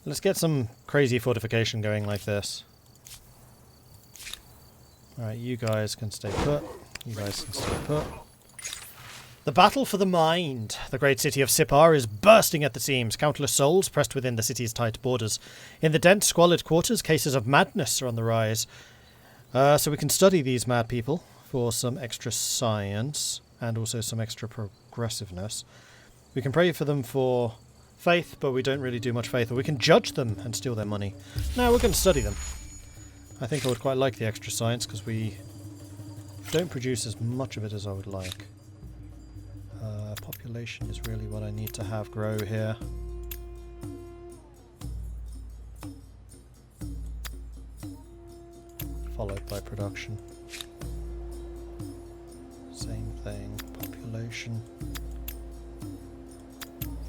Let's get some crazy fortification going like this. Alright, you guys can stay put. You guys can stay put. The battle for the mind. The great city of Sipar is bursting at the seams. Countless souls pressed within the city's tight borders. In the dense, squalid quarters, cases of madness are on the rise. So we can study these mad people for some extra science and also some extra progressiveness. We can pray for them for faith, but we don't really do much faith. Or we can judge them and steal their money. No, we're going to study them. I think I would quite like the extra science because we don't produce as much of it as I would like. Population is really what I need to have grow here. Followed by production. Same thing. Population.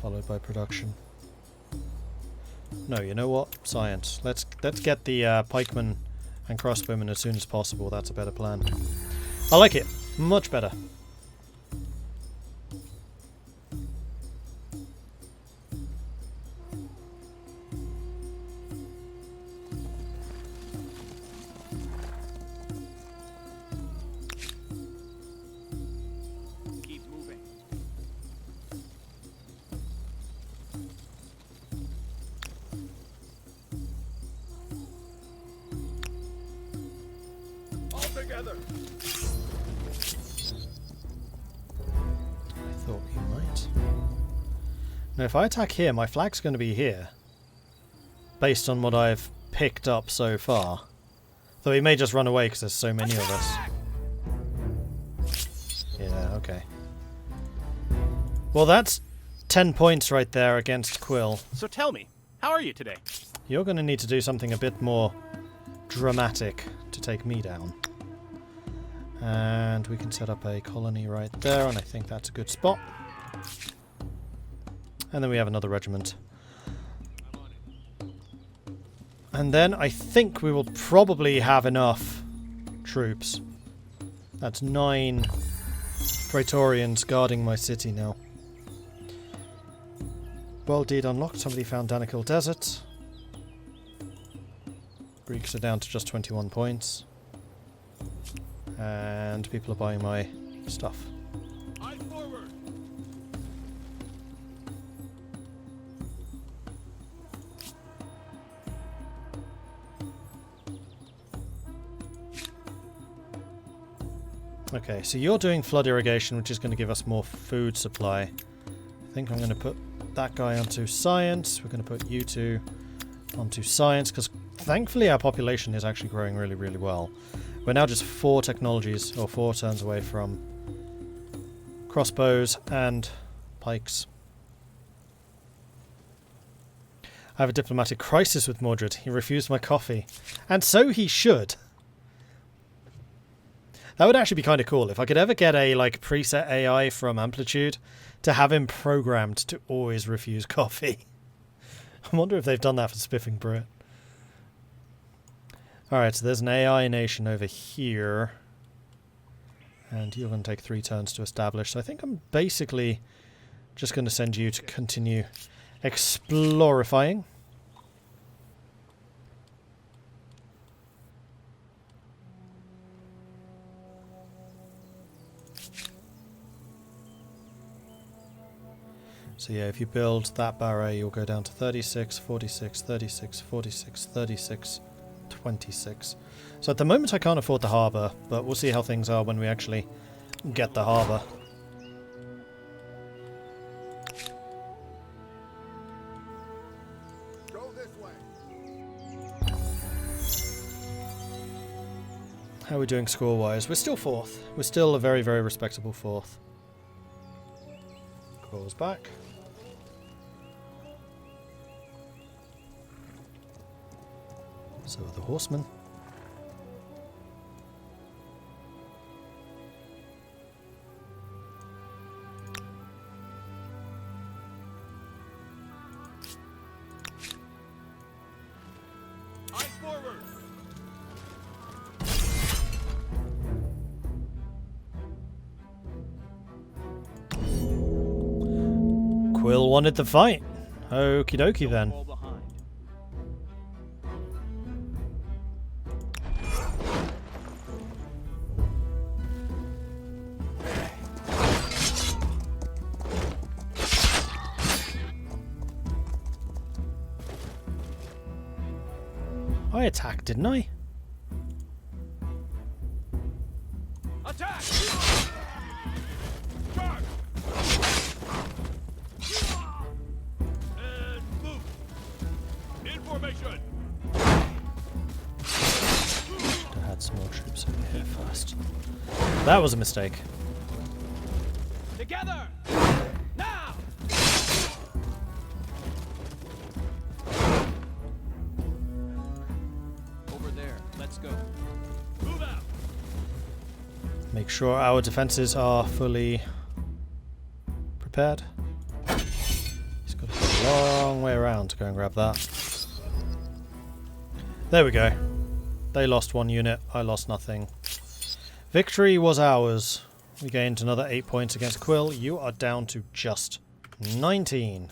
Followed by production. No, you know what? Science. Let's get the pikemen and crossbowmen as soon as possible. That's a better plan. I like it. Much better. Now if I attack here, my flag's going to be here. Based on what I've picked up so far. Though he may just run away because there's so many of us. Yeah, okay. Well, that's 10 points right there against Quill. So tell me, how are you today? You're going to need to do something a bit more dramatic to take me down. And we can set up a colony right there, and I think that's a good spot. And then we have another regiment. And then I think we will probably have enough troops. That's 9 Praetorians guarding my city now. World deed unlocked. Somebody found Danakil Desert. Greeks are down to just 21 points. And people are buying my stuff. Okay, so you're doing flood irrigation, which is going to give us more food supply. I think I'm going to put that guy onto science. We're going to put you two onto science, because thankfully our population is actually growing really, really well. We're now just 4 technologies, or 4 turns away from crossbows and pikes. I have a diplomatic crisis with Mordred. He refused my coffee. And so he should. That would actually be kind of cool if I could ever get a like preset AI from Amplitude to have him programmed to always refuse coffee. I wonder if they've done that for Spiffing Brit. Alright, so there's an AI nation over here. And you're going to take 3 turns to establish. So I think I'm basically just going to send you to continue explorifying. So yeah, if you build that barrier, you'll go down to 36, 46, 36, 46, 36, 26. So at the moment I can't afford the harbour, but we'll see how things are when we actually get the harbour. Go this way. How are we doing score-wise? We're still 4th. We're still a very, very respectable 4th. Calls back. So are the horsemen. Eyes forward. Quill wanted the fight. Okie dokie then. Fall behind. I attacked, didn't I? Attack! Charge! And move! In formation! Should have had small troops over here first. That was a mistake. Together! Now! Over there. Let's go. Move out! Make sure our defenses are fully prepared. He's got to go a long way around to go and grab that. There we go. They lost 1 unit, I lost nothing. Victory was ours. We gained another 8 points against Quill. You are down to just 19.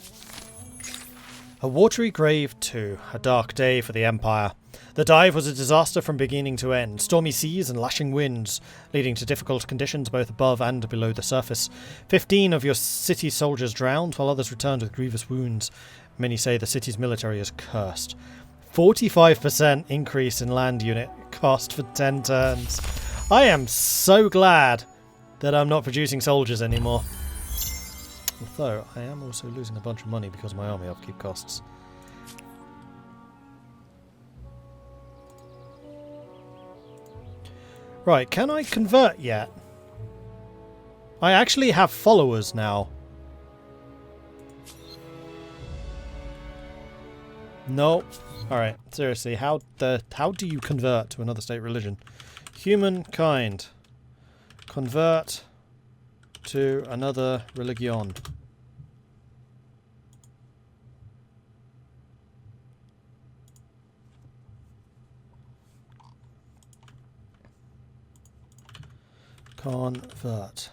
A watery grave 2. A dark day for the Empire. The dive was a disaster from beginning to end. Stormy seas and lashing winds, leading to difficult conditions both above and below the surface. 15 of your city soldiers drowned, while others returned with grievous wounds. Many say the city's military is cursed. 45% increase in land unit cost for 10 turns. I am so glad that I'm not producing soldiers anymore. Although, I am also losing a bunch of money because of my army upkeep costs. Right, can I convert yet? I actually have followers now. Nope. Alright, seriously, how do you convert to another state religion? Humankind. Convert to another religion. Convert.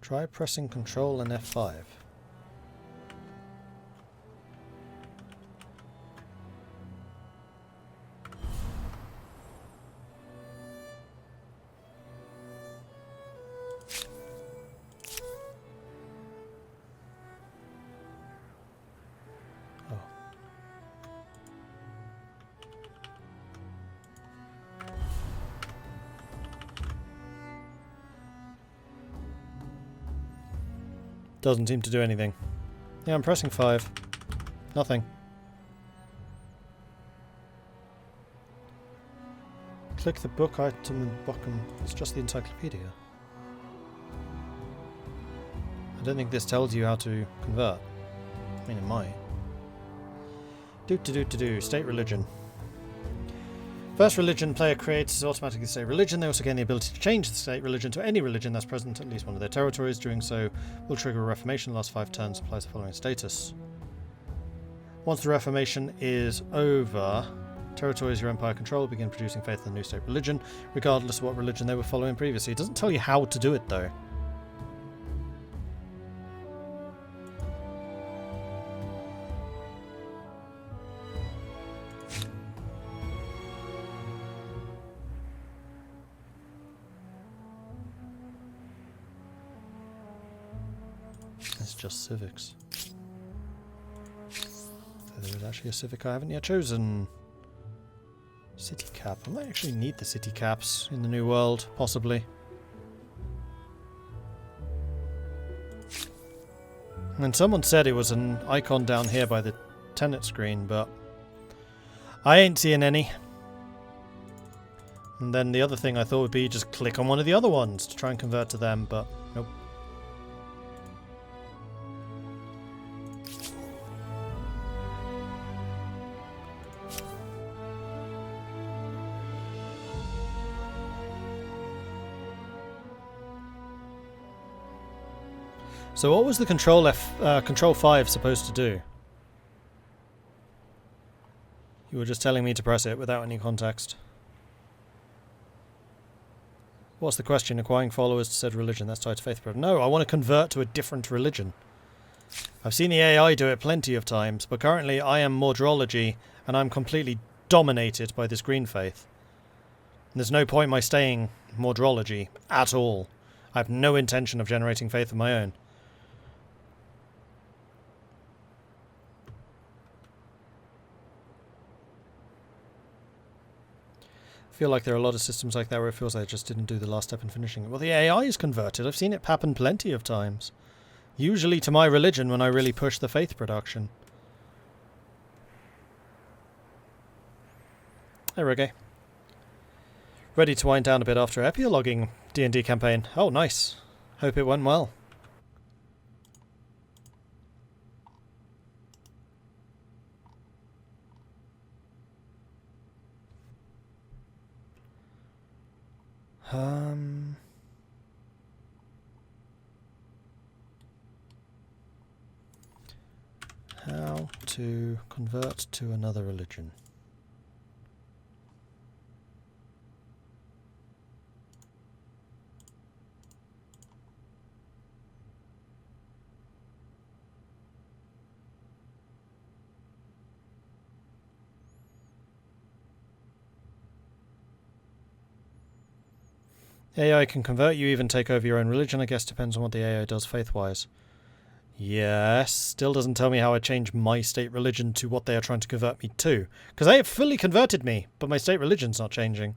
Try pressing Control and F5. Doesn't seem to do anything. Yeah, I'm pressing 5. Nothing. Click the book item and bottom. It's just the encyclopedia. I don't think this tells you how to convert. I mean, it might. Do. State religion. First religion player creates is automatically state religion. They also gain the ability to change the state religion to any religion that's present in at least one of their territories. Doing so will trigger a reformation. Last 5 turns applies the following status. Once the reformation is over, territories your empire control begin producing faith in the new state religion, regardless of what religion they were following previously. It doesn't tell you how to do it though. It's just civics. There is actually a civic I haven't yet chosen. City cap. I might actually need the city caps in the new world, possibly. And someone said it was an icon down here by the tenant screen, but I ain't seeing any. And then the other thing I thought would be just click on one of the other ones to try and convert to them, but nope. So what was the Control 5 supposed to do? You were just telling me to press it without any context. What's the question? Acquiring followers to said religion. That's tied to faith. No, I want to convert to a different religion. I've seen the AI do it plenty of times, but currently I am Mordrology and I'm completely dominated by this green faith. And there's no point in my staying Mordrology at all. I have no intention of generating faith of my own. feel like there are a lot of systems like that where it feels like I just didn't do the last step in finishing it. Well, the AI is converted. I've seen it happen plenty of times. Usually to my religion when I really push the faith production. Hey, Reggae. Ready to wind down a bit after epiloguing D&D campaign. Oh, nice. Hope it went well. How to convert to another religion. AI can convert you, even take over your own religion. I guess depends on what the AI does faith-wise. Yes, still doesn't tell me how I change my state religion to what they are trying to convert me to. Because they have fully converted me, but my state religion's not changing.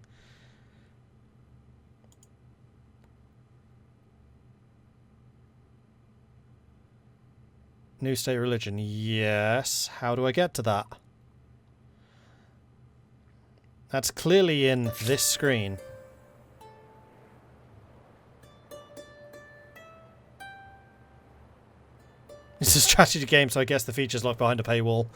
New state religion, yes. How do I get to that? That's clearly in this screen. It's a strategy game, so I guess the feature's locked behind a paywall.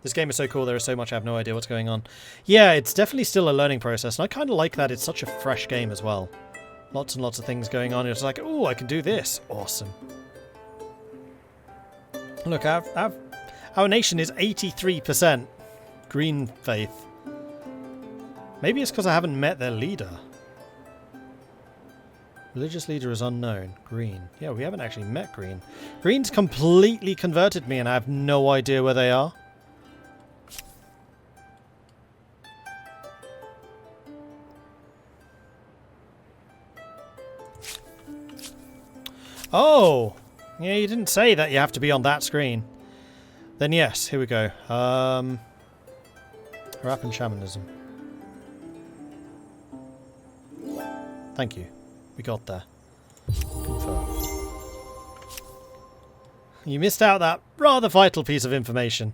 This game is so cool, there is so much I have no idea what's going on. Yeah, it's definitely still a learning process, and I kind of like that it's such a fresh game as well. Lots and lots of things going on. It's like, oh, I can do this. Awesome. Look, our nation is 83% green faith. Maybe it's because I haven't met their leader. Religious leader is unknown. Green. Yeah, we haven't actually met Green. Green's completely converted me and I have no idea where they are. Oh! Yeah, you didn't say that you have to be on that screen. Then yes, here we go. Rap and shamanism. Thank you. We got there. Confirmed. You missed out that rather vital piece of information.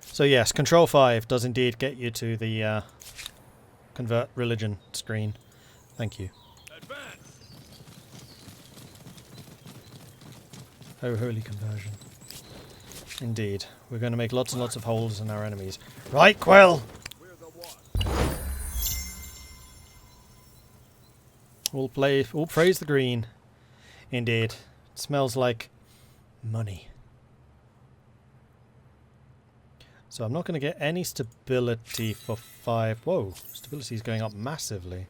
So yes, Control 5 does indeed get you to the convert religion screen. Thank you. Advance. Oh, holy conversion. Indeed. We're going to make lots and lots of holes in our enemies. Right, Quill! All praise the green. Indeed. It smells like money. So I'm not going to get any stability for 5. Whoa, stability is going up massively.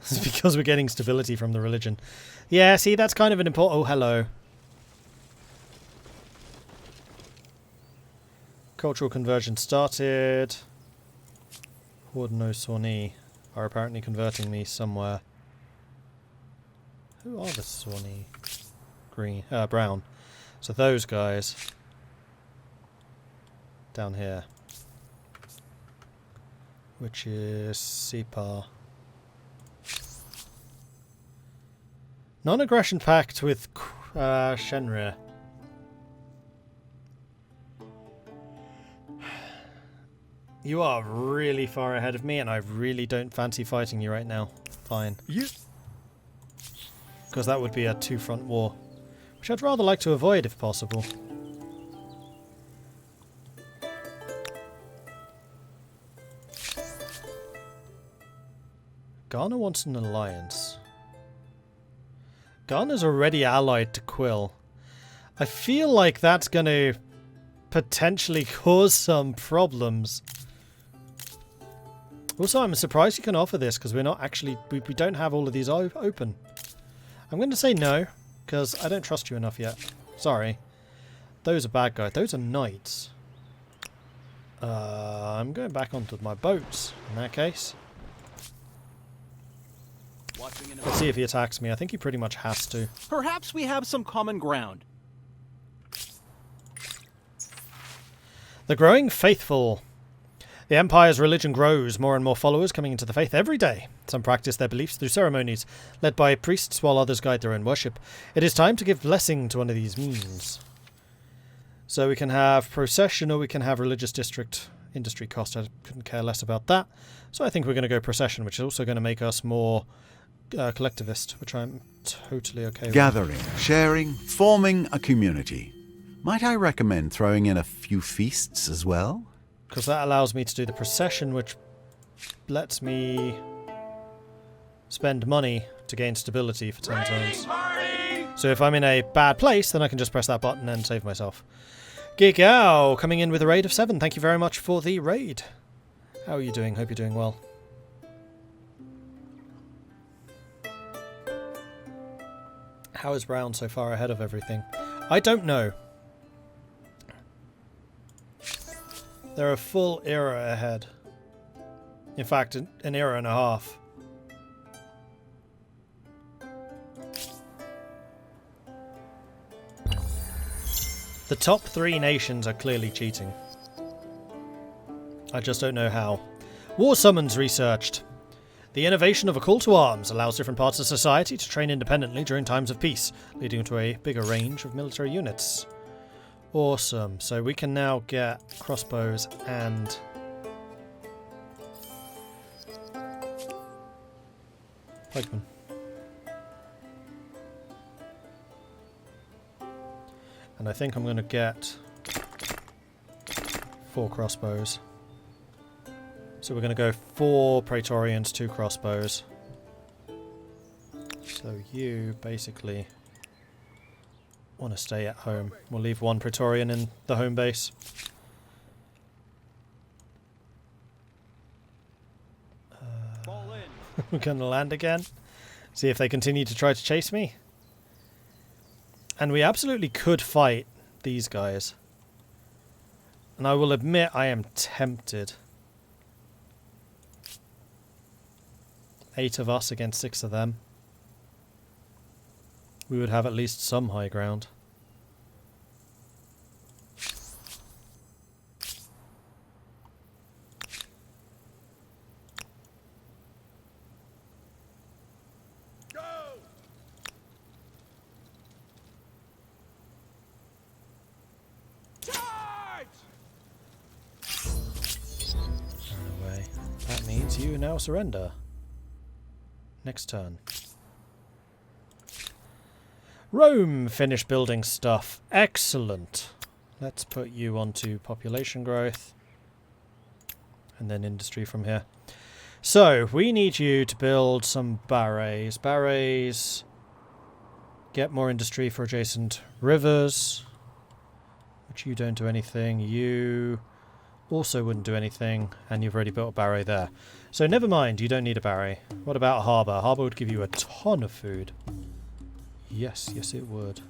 It's because we're getting stability from the religion. Yeah, see, that's kind of an important... Oh, hello. Cultural conversion started. Horde no Sawney are apparently converting me somewhere. Who are the Sawney? Green, brown. So those guys... down here, which is Sipar. Non-aggression pact with Shenrir. You are really far ahead of me, and I really don't fancy fighting you right now. Fine. Because that would be a two-front war, which I'd rather like to avoid if possible. Ghana wants an alliance. Ghana's already allied to Quill. I feel like that's going to potentially cause some problems. Also, I'm surprised you can offer this because we're not actually... We don't have all of these open. I'm going to say no because I don't trust you enough yet. Sorry. Those are bad guys. Those are knights. I'm going back onto my boats in that case. Let's see if he attacks me. I think he pretty much has to. Perhaps we have some common ground. The growing faithful. The Empire's religion grows, more and more followers coming into the faith every day. Some practice their beliefs through ceremonies, led by priests, while others guide their own worship. It is time to give blessing to one of these means. So we can have procession, or we can have religious district industry cost. I couldn't care less about that. So I think we're going to go procession, which is also going to make us more collectivist, which I'm totally okay with. Gathering, sharing, forming a community. Might I recommend throwing in a few feasts as well? Because that allows me to do the procession, which lets me spend money to gain stability for 10 turns. So if I'm in a bad place, then I can just press that button and save myself. Gigao coming in with a raid of 7. Thank you very much for the raid. How are you doing? Hope you're doing well. How is Brown so far ahead of everything? I don't know. They're a full era ahead. In fact, an era and a half. The top 3 nations are clearly cheating. I just don't know how. War summons researched. The innovation of a call to arms allows different parts of society to train independently during times of peace, leading to a bigger range of military units. Awesome. So we can now get crossbows and pikemen. And I think I'm going to get 4 crossbows. So we're going to go 4 Praetorians, 2 crossbows. So you basically want to stay at home. We'll leave 1 Praetorian in the home base. We're going to land again. See if they continue to try to chase me. And we absolutely could fight these guys. And I will admit I am tempted. 8 of us against 6 of them. We would have at least some high ground. That means you now surrender. Next turn. Rome finished building stuff. Excellent. Let's put you onto population growth. And then industry from here. So, we need you to build some barrays. Barrays get more industry for adjacent rivers. Which you don't do anything. You also wouldn't do anything, and you've already built a barray there. So never mind, you don't need a barray. What about a harbour? A harbour would give you a ton of food. Yes, yes it would.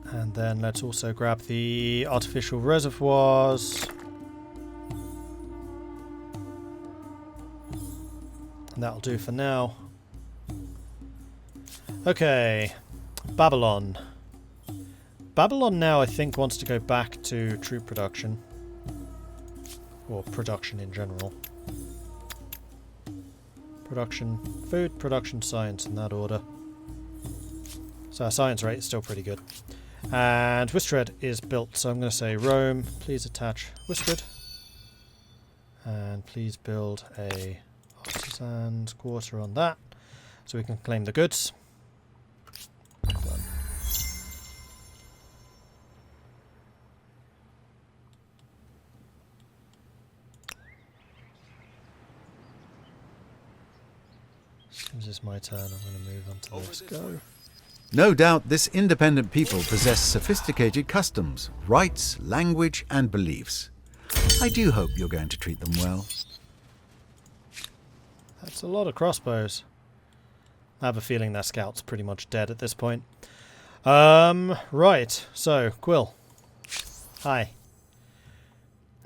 And then let's also grab the artificial reservoirs. And that'll do for now. Okay, Babylon. Babylon now, I think, wants to go back to troop production. Or production in general. Production, food, production, science, in that order. So our science rate is still pretty good. And Mordred is built, so I'm going to say Rome, please attach Mordred. And please build a artisan's quarter on that, so we can claim the goods. Done. This is my turn. I'm going to move on to this. Go. No doubt this independent people possess sophisticated customs, rights, language, and beliefs. I do hope you're going to treat them well. That's a lot of crossbows. I have a feeling their scout's pretty much dead at this point. Right. So, Quill. Hi.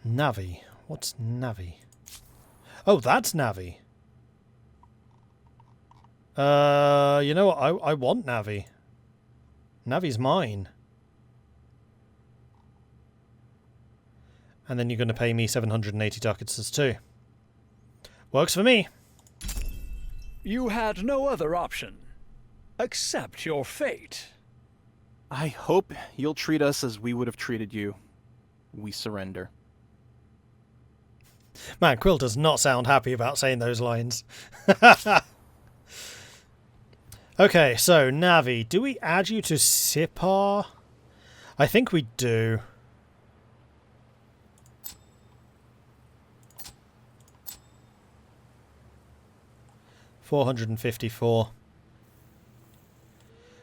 Navi. What's Navi? Oh, that's Navi. You know what? I want Navi. Navi's mine. And then you're going to pay me 780 ducats too. Works for me. You had no other option. Accept your fate. I hope you'll treat us as we would have treated you. We surrender. Man, Quill does not sound happy about saying those lines. Okay, so Navi, do we add you to Sipar? I think we do. $454.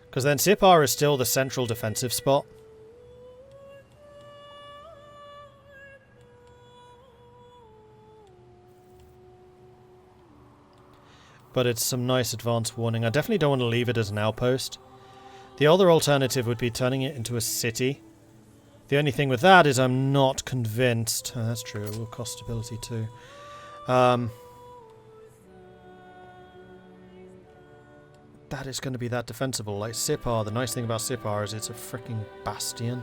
Because then Sipar is still the central defensive spot. But it's some nice advance warning. I definitely don't want to leave it as an outpost. The other alternative would be turning it into a city. The only thing with that is I'm not convinced. Oh, that's true. It will cost stability too. That is going to be that defensible. Like Sipar, the nice thing about Sipar is it's a freaking bastion.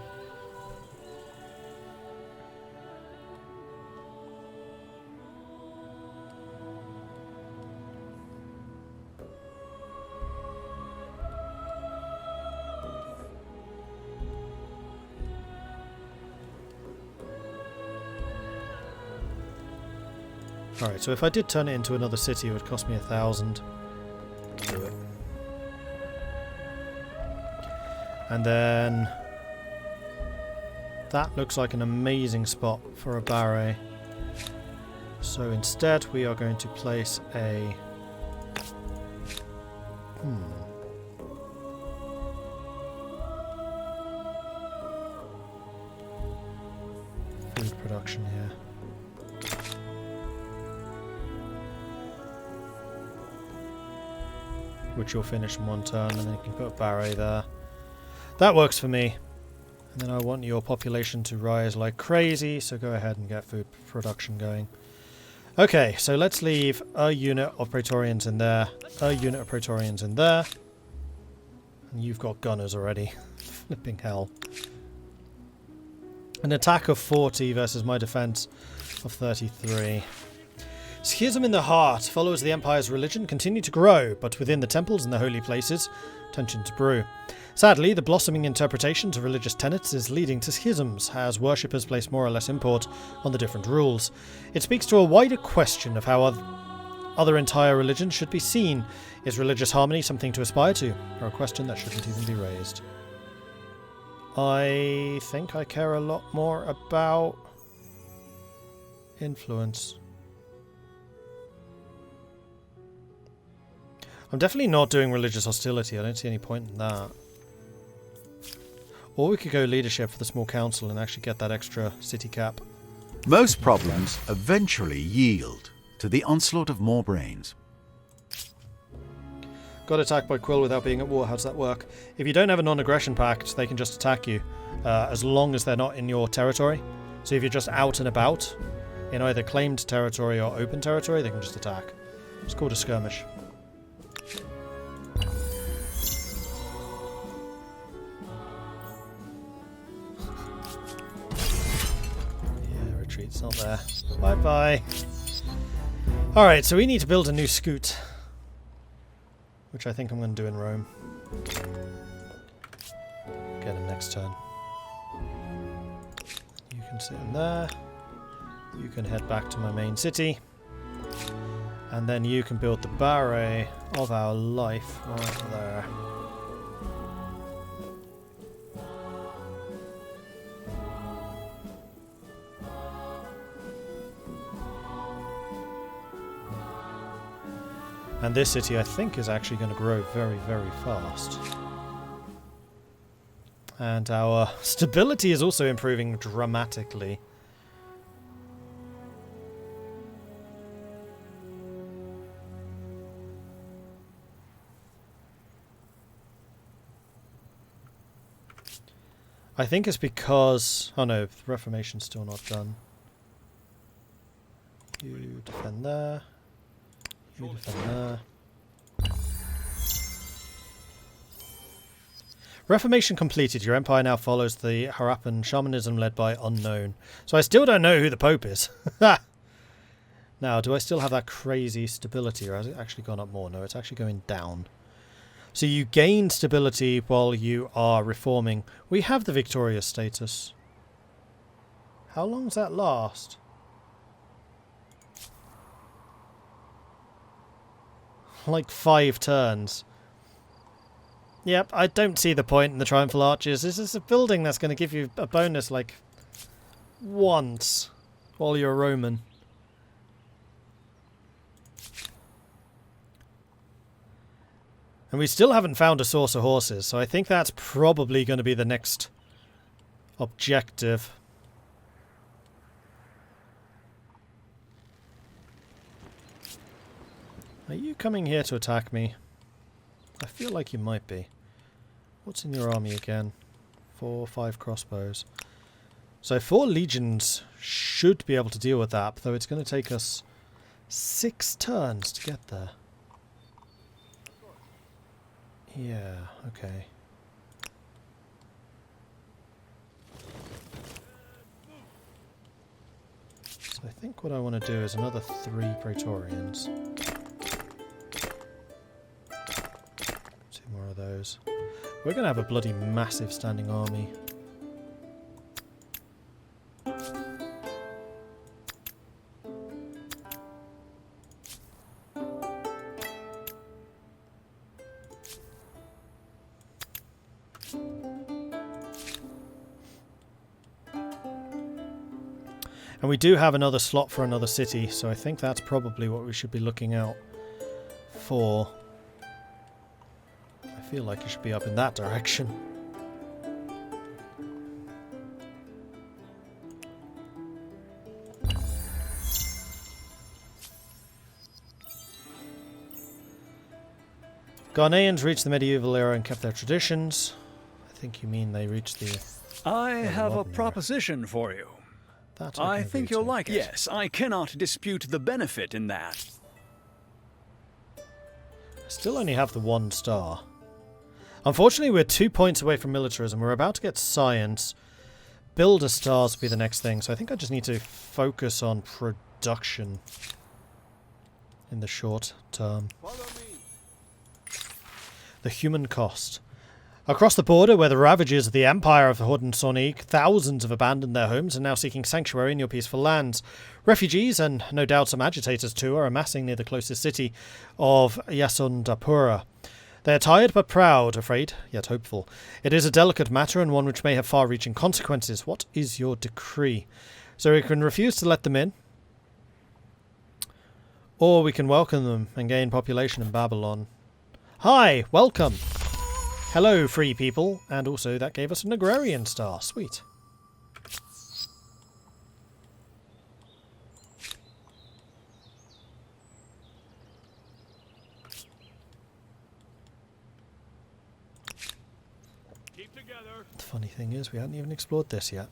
Alright, so if I did turn it into another city, it would cost me 1,000. Do it. And then that looks like an amazing spot for a barret. So instead we are going to place a food production here. Which you'll finish in one turn, and then you can put a barret there. That works for me. And then I want your population to rise like crazy, so go ahead and get food production going. Okay, so let's leave a unit of Praetorians in there, a unit of Praetorians in there. And you've got gunners already. Flipping hell. An attack of 40 versus my defense of 33. Schism in the heart. Followers of the Empire's religion continue to grow, but within the temples and the holy places, tensions brew. Sadly, the blossoming interpretations of religious tenets is leading to schisms, as worshippers place more or less import on the different rules. It speaks to a wider question of how other entire religions should be seen. Is religious harmony something to aspire to, or a question that shouldn't even be raised? I think I care a lot more about influence. I'm definitely not doing religious hostility. I don't see any point in that. Or we could go leadership for the small council and actually get that extra city cap. Most problems eventually yield to the onslaught of more brains. Got attacked by Quill without being at war. How does that work? If you don't have a non-aggression pact, they can just attack you, as long as they're not in your territory. So if you're just out and about, in either claimed territory or open territory, they can just attack. It's called a skirmish. It's not there. Bye-bye. Alright, so we need to build a new scoot. Which I think I'm going to do in Rome. Get him next turn. You can sit in there. You can head back to my main city. And then you can build the barret of our life right there. And this city, I think, is actually going to grow very, very fast. And our stability is also improving dramatically. I think it's because... Oh no, the Reformation's still not done. You defend there. You defend there. Reformation completed. Your empire now follows the Harappan shamanism led by Unknown. So I still don't know who the Pope is. Now, do I still have that crazy stability, or has it actually gone up more? No, it's actually going down. So you gain stability while you are reforming. We have the victorious status. How long does that last? Like 5 turns. Yep, I don't see the point in the Triumphal Arches. This is a building that's going to give you a bonus like once while you're a Roman. And we still haven't found a source of horses, so I think that's probably going to be the next objective. Are you coming here to attack me? I feel like you might be. What's in your army again? 4 or 5 crossbows. So 4 legions should be able to deal with that, though it's going to take us 6 turns to get there. Yeah, okay. So I think what I want to do is another 3 Praetorians. 2 more of those. We're going to have a bloody massive standing army. And we do have another slot for another city, so I think that's probably what we should be looking out for. I feel like it should be up in that direction. Ghanaians reached the medieval era and kept their traditions. I think you mean they reached the... I have a modern era. proposition for you. That I can think agree you'll to. like it. Yes, I cannot dispute the benefit in that. I still only have the 1 star. Unfortunately, we're 2 points away from militarism. We're about to get science. Builder stars will be the next thing, so I think I just need to focus on production in the short term. Follow me. The human cost. Across the border, where the ravages of the empire of the Haudenosaunee, thousands have abandoned their homes and now seeking sanctuary in your peaceful lands. Refugees, and no doubt some agitators too, are amassing near the closest city of Yasundapura. They are tired but proud, afraid, yet hopeful. It is a delicate matter and one which may have far-reaching consequences. What is your decree? So we can refuse to let them in, or we can welcome them and gain population in Babylon. Hi, welcome! Hello, free people. And also, that gave us an agrarian star. Sweet. Keep together. The funny thing is, we hadn't even explored this yet.